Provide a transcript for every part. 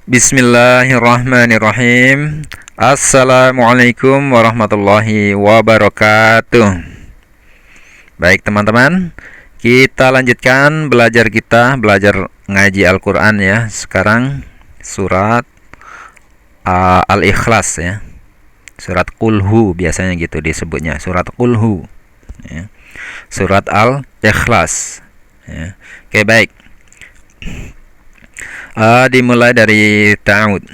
Bismillahirrahmanirrahim. Assalamualaikum warahmatullahi wabarakatuh. Baik teman-teman, kita lanjutkan belajar ngaji Al-Quran ya. Sekarang surat Al-Ikhlas ya. Surat Qulhu biasanya gitu disebutnya, surat Qulhu ya. Surat Al-Ikhlas ya. Oke, baik. Dimulai dari ta'ud.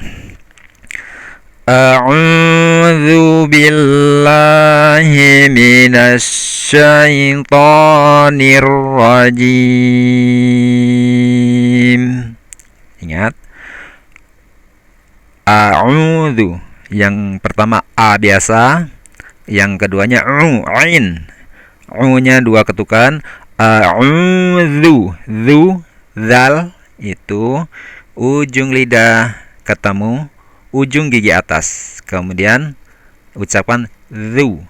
A'udzu billahi minasyaitonir rajim. Ingat, a'udzu yang pertama a biasa, yang keduanya ain. U-nya dua ketukan. A'udzu, zal itu ujung lidah ketemu ujung gigi atas, kemudian ucapan zu,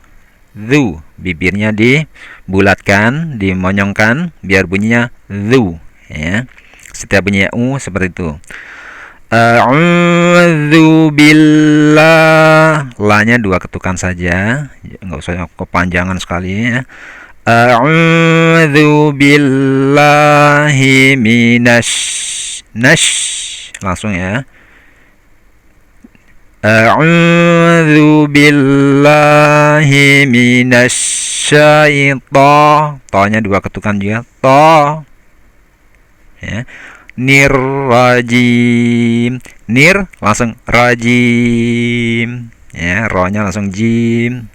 bibirnya dibulatkan, dimonyongkan biar bunyinya zu ya. Setiap bunyinya u seperti itu. A'udzu billah, la-nya dua ketukan saja, nggak usah kepanjangan sekali ya. A'udzu billahi langsung ya. A'udzu billahi to-nya dua ketukan juga, to ya. Nirrajim, nir langsung rajim ya, ro-nya langsung jim.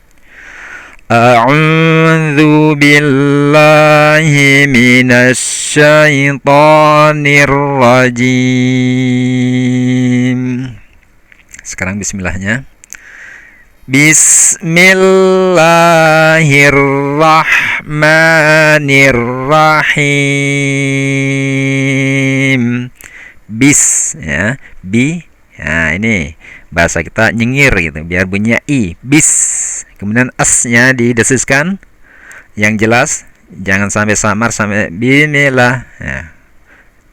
A'udzu billahi minasyaitonir rajim. Sekarang bismillahnya. Bismillahirrahmanirrahim. Bis ya, bi. Nah, ini bahasa kita nyengir gitu biar bunyinya i, bis. Kemudian s-nya didesiskan yang jelas, jangan sampai samar sampai bismillah ya.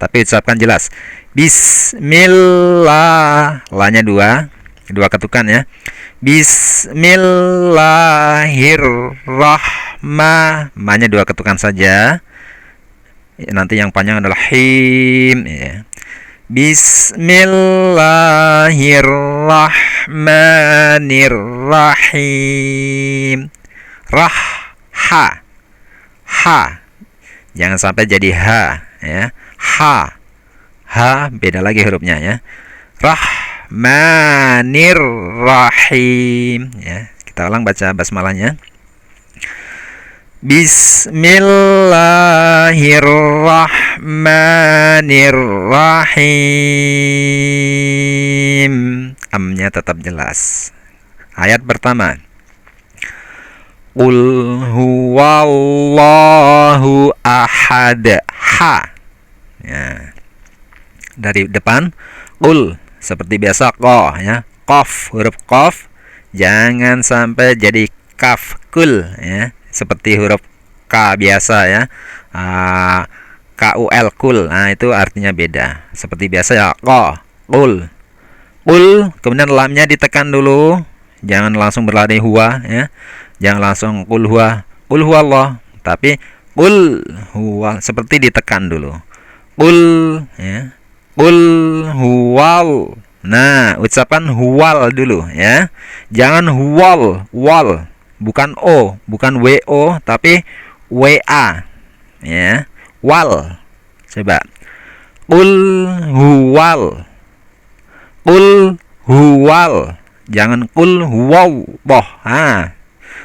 Tapi ucapkan jelas. Bismillah, la-nya dua ketukan ya. Ma-nya dua ketukan saja. Nanti yang panjang adalah him ya. Bismillahirrahmanirrahim. Ha. Jangan sampai jadi ha ya. Ha beda lagi hurufnya ya. Rahmanirrahim ya. Kita ulang baca basmalahnya. Bismillahirrahmanirrahim. Amnya tetap jelas. Ayat pertama. Qul huwallahu ahad. Ha ya. Dari depan qul seperti biasa qaf ya. Qaf, huruf qaf jangan sampai jadi kaf, kul ya. Seperti huruf K biasa ya, KUL, kul. Nah, itu artinya beda. Seperti biasa ya, qul. Kemudian lamnya ditekan dulu, jangan langsung berlari huwa ya. Jangan langsung qul huwa Allah, tapi qul huwa seperti ditekan dulu. Qul ya. Qul huwal. Nah, ucapan huwal dulu ya. Jangan huwal, wal. Bukan O, bukan WO, tapi WA ya. Wal. Coba. Qul huwal. Jangan qul huwallah.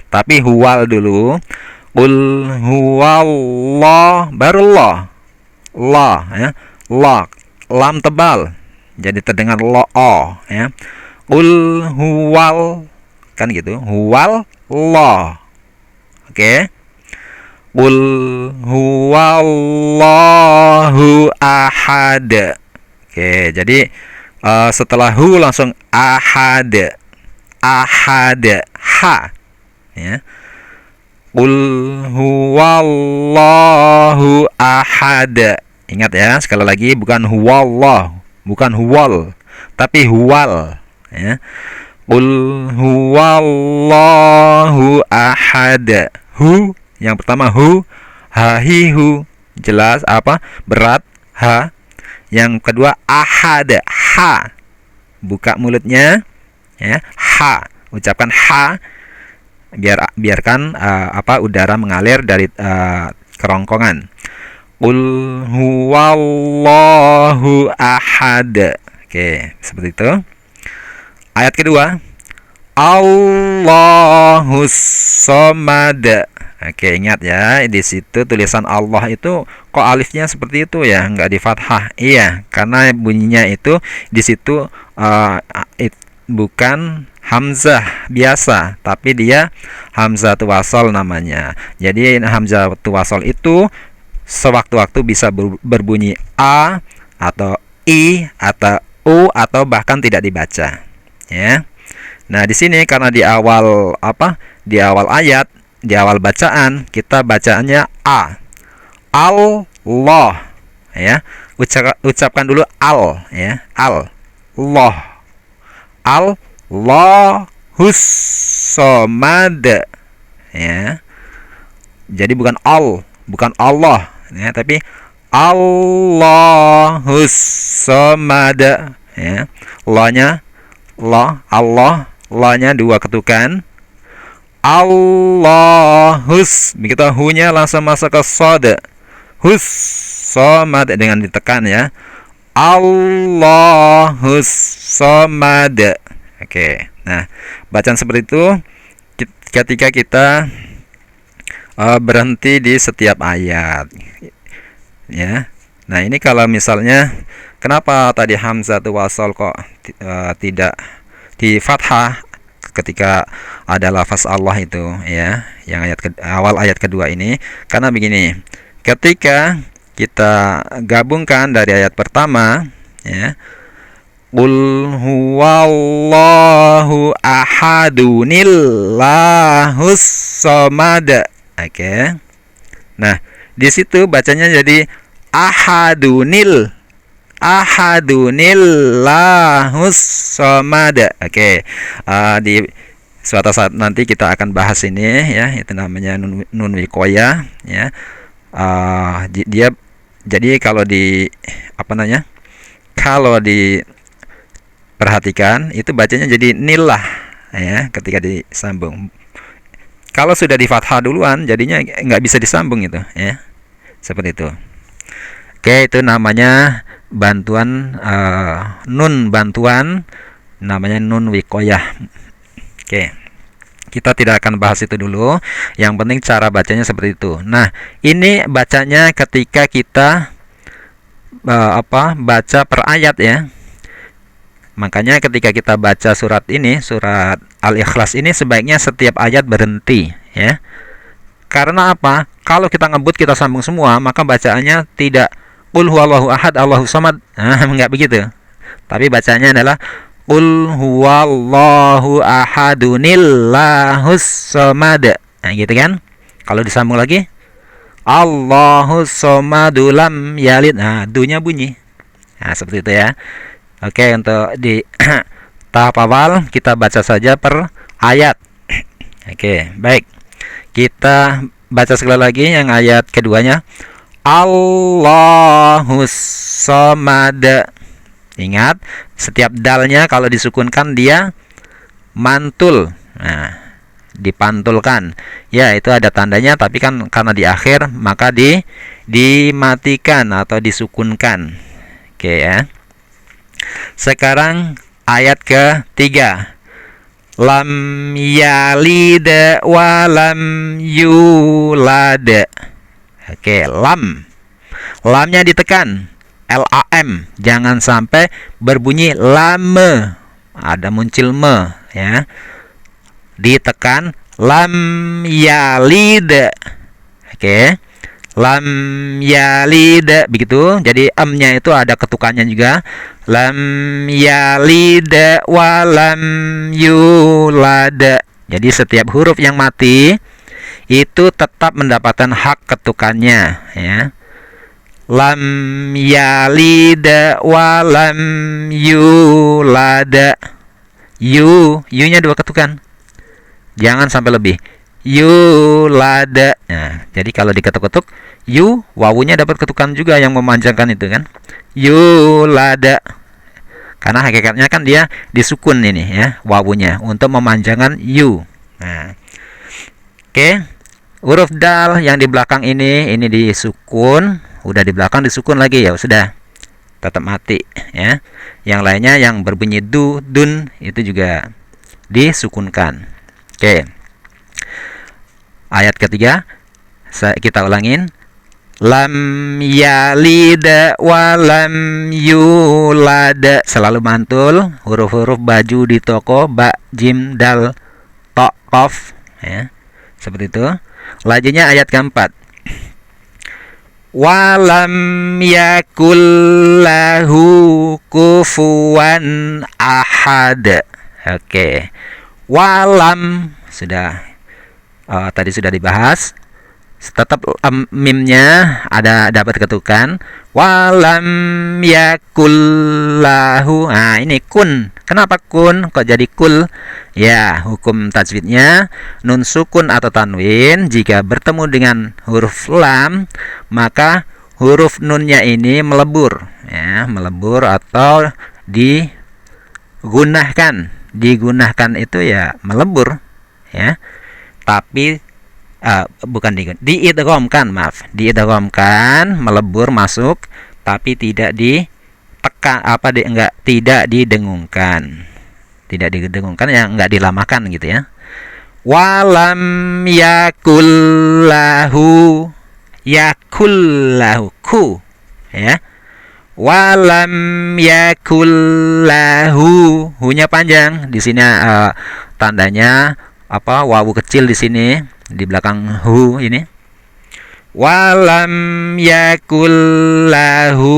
Tapi huwal dulu. Qul huwallah baru la. La ya. La. Lam tebal. Jadi terdengar lo ya. Qul huwal kan gitu. Huwal Allah. Oke. Qul huwallahu ahad. Oke, jadi setelah hu langsung ahad. Ha ya. Qul huwallahu ahad. Ingat ya, sekali lagi bukan huwallah, bukan huwal. tapi huwal, ya. Qul huwallahu ahad. Hu, yang pertama hu, ha hi hu, jelas apa? Berat, ha. Yang kedua ahad, ha. Buka mulutnya, ya, ha. Ucapkan ha. Biarkan udara mengalir dari kerongkongan. Qul huwallahu ahad. Oke, seperti itu. Ayat kedua, Allahus somad. Oke, ingat ya, di situ tulisan Allah itu kok alifnya seperti itu ya, nggak di fathah. Iya, karena bunyinya itu di situ bukan hamzah biasa, tapi dia hamzah wasal namanya. Jadi hamzah wasal itu sewaktu-waktu bisa berbunyi a atau i atau u atau bahkan tidak dibaca. Ya. Nah, di sini karena di awal Di awal ayat, di awal bacaan kita bacaannya a. Allah, ya. Ucapkan dulu al, ya. Allah. Allahus somad, ya. Jadi bukan Allah, ya, tapi Allahus somad, ya. Allah-nya dua ketukan. Allahus, begitu hu-nya langsung masuk ke sod. Hus somad dengan ditekan, ya. Allahus somad. Oke. Nah, bacaan seperti itu ketika kita berhenti di setiap ayat, ya. Nah, ini kalau misalnya kenapa tadi hamzah wasal kok tidak di fathah ketika ada lafaz Allah itu, ya, yang awal ayat kedua ini? Karena begini, ketika kita gabungkan dari ayat pertama, ya, Qul huwallahu ahadunillahus somad. Oke. Nah, di situ bacanya jadi ahadunillahus somad. Oke. Di suatu saat nanti kita akan bahas ini, ya, itu namanya nun wikoya, ya. Dia jadi kalau diperhatikan itu bacanya jadi nillah, ya, ketika disambung. Kalau sudah di fathah duluan jadinya nggak bisa disambung itu, ya, seperti itu. Oke, itu namanya bantuan namanya nun wikoyah. Oke, kita tidak akan bahas itu dulu. Yang penting cara bacanya seperti itu. Nah, ini bacanya ketika kita baca per ayat, ya. Makanya ketika kita baca surat Al-Ikhlas ini sebaiknya setiap ayat berhenti, ya. Karena apa? Kalau kita ngebut kita sambung semua, maka bacaannya tidak Qul huwallahu ahad Allahus samad. Enggak begitu. Tapi bacanya adalah Qul huwallahu ahadunillahus samad. Nah, gitu kan? Kalau disambung lagi Allahus samadu lam yalid. Nah, dunya bunyi. Nah, seperti itu, ya. Oke, untuk di tahap awal kita baca saja per ayat. Oke, baik. Kita baca sekali lagi yang ayat keduanya. Allahus somad. Ingat, setiap dalnya kalau disukunkan dia mantul. Nah, dipantulkan. Ya, itu ada tandanya, tapi kan karena di akhir maka dimatikan atau disukunkan. Oke, ya. Sekarang ayat ketiga. Lam yalid wa lam yulad. Oke, lamnya ditekan, lam, jangan sampai berbunyi lame, ada muncul me, ya. Ditekan lam yalid. Oke. Lam yalid, begitu. Jadi nya itu ada ketukannya juga. Lam yalid wa lam yulad. Jadi setiap huruf yang mati itu tetap mendapatkan hak ketukannya, ya. Lam yalid wa lam yulad. yulada. U-nya 2 ketukan. Jangan sampai lebih. Yulada. Nah, jadi kalau diketuk-ketuk, wawunya dapat ketukan juga yang memanjangkan itu kan. Yulada. Karena hakikatnya kan dia disukun ini ya, wawunya untuk memanjangkan u. Nah, oke. Huruf dal yang di belakang ini disukun, udah di belakang disukun lagi ya sudah. Tetap mati ya. Yang lainnya yang berbunyi dun itu juga disukunkan. Oke. Ayat ketiga kita ulangin. Lam yalid wa lam yulad. Selalu mantul huruf-huruf baju di toko, ba, jim, dal, to, qaf ya. Seperti itu. Lajunya ayat keempat. Walam yakul lahu kufuwan ahad. Oke. Walam sudah tadi sudah dibahas. Tetap mimnya ada dapat ketukan. Walam yakul lahu. Nah, ini kun. Kenapa kun? Kok jadi kul? Ya, hukum tajwidnya nun sukun atau tanwin jika bertemu dengan huruf lam, maka huruf nunnya ini melebur ya, melebur atau digunakan. Digunakan itu ya melebur ya. Tapi diidghamkan, maaf. Diidghamkan, melebur masuk tapi tidak ditekan tidak didengungkan. Tidak didengungkan ya, enggak dilamakan gitu ya. Walam yakullahu ku ya. Walam yakullahu, hu-nya panjang. Di sini tandanya wawu kecil di sini di belakang hu ini. Walam yakullahu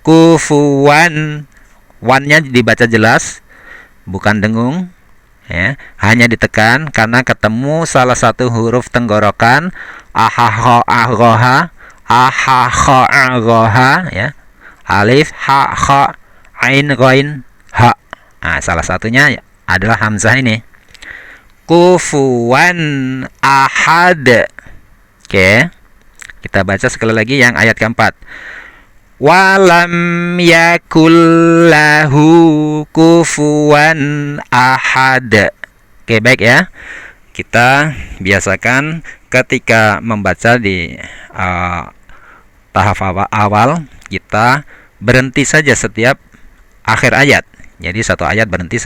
kufuwan. Wan-nya dibaca jelas, bukan dengung ya, hanya ditekan karena ketemu salah satu huruf tenggorokan ahaha ya, alif ha kha ain ghain ha. Nah, salah satunya adalah hamzah ini. Kufuwan ahad. Oke. Kita baca sekali lagi yang ayat keempat. Walam yakul lahu kufuwan ahad. Oke, baik ya. Kita biasakan ketika membaca di tahap awal, kita berhenti saja setiap akhir ayat. Jadi satu ayat berhenti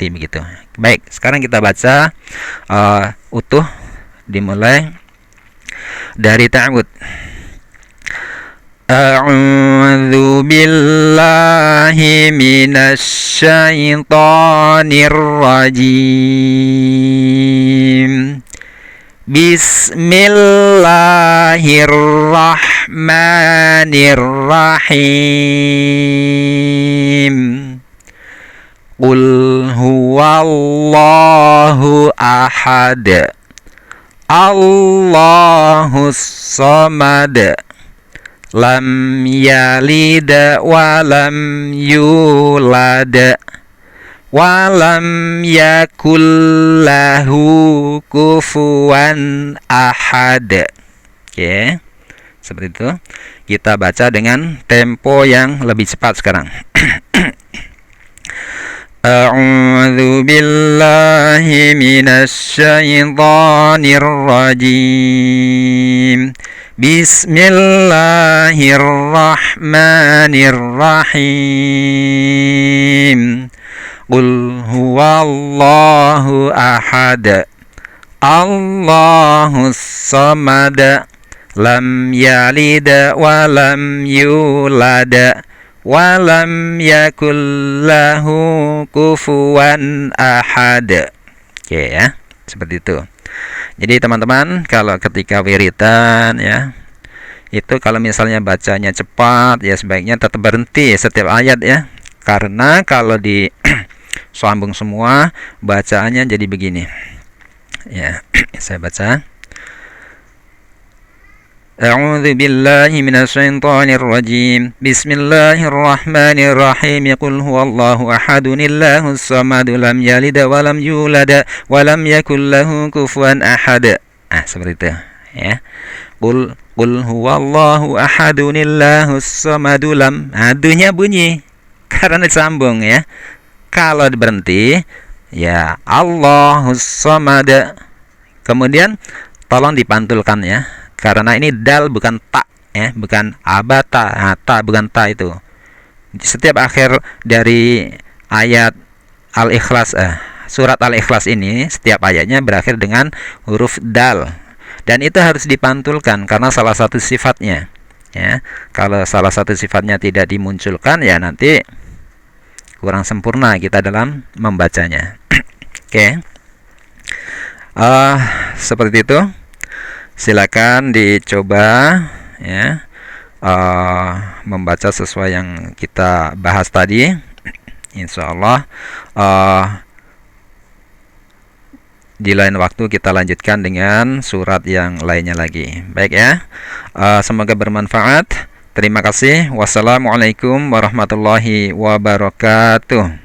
begitu. Baik, sekarang kita baca utuh, dimulai dari ta'awud. A'udzu billahi minasy syaithanir rajim. Bismillahirrahmanirrahim. Qul huwallahu ahad. Allahus samad. Lam yalid wa lam yulad. Wa lam yakul lahu kufuwan ahad. Oke. Seperti itu. Kita baca dengan tempo yang lebih cepat sekarang. A'udzu billahi minasy syaithanir rajim. Bismillahirrahmanirrahim. Qul huwallahu ahad. Allahus samad. Lam yalid wa lam yulad. Walam yakul lahu kufuwan ahad. Oke ya, seperti itu. Jadi teman-teman, kalau ketika wiridan ya, itu kalau misalnya bacanya cepat ya sebaiknya tetap berhenti setiap ayat ya. Karena kalau di sambung semua bacaannya jadi begini. Ya, saya baca. A'udzu billahi minasyaitonir rajim. Bismillahirrahmanirrahim. Qul huwallahu ahadun illahus samad lam yalid wa lam yulad wa lam yakul lahu kufuwan ahad. Seperti itu ya. Qul huwallahu ahadun illahus samad lam. Aduhnya bunyi karena disambung ya. Kalau berhenti ya Allahus samad. Kemudian tolong dipantulkan ya. Karena ini dal bukan ta ya, bukan abata. Ta bukan ta itu. Setiap akhir dari ayat Al-Ikhlas surat Al-Ikhlas ini, setiap ayatnya berakhir dengan huruf dal. Dan itu harus dipantulkan karena salah satu sifatnya ya. Kalau salah satu sifatnya tidak dimunculkan ya nanti kurang sempurna kita dalam membacanya. Oke. Seperti itu. Silakan dicoba ya, membaca sesuai yang kita bahas tadi. Insya Allah di lain waktu kita lanjutkan dengan surat yang lainnya lagi. Baik ya, semoga bermanfaat. Terima kasih. Wassalamualaikum warahmatullahi wabarakatuh.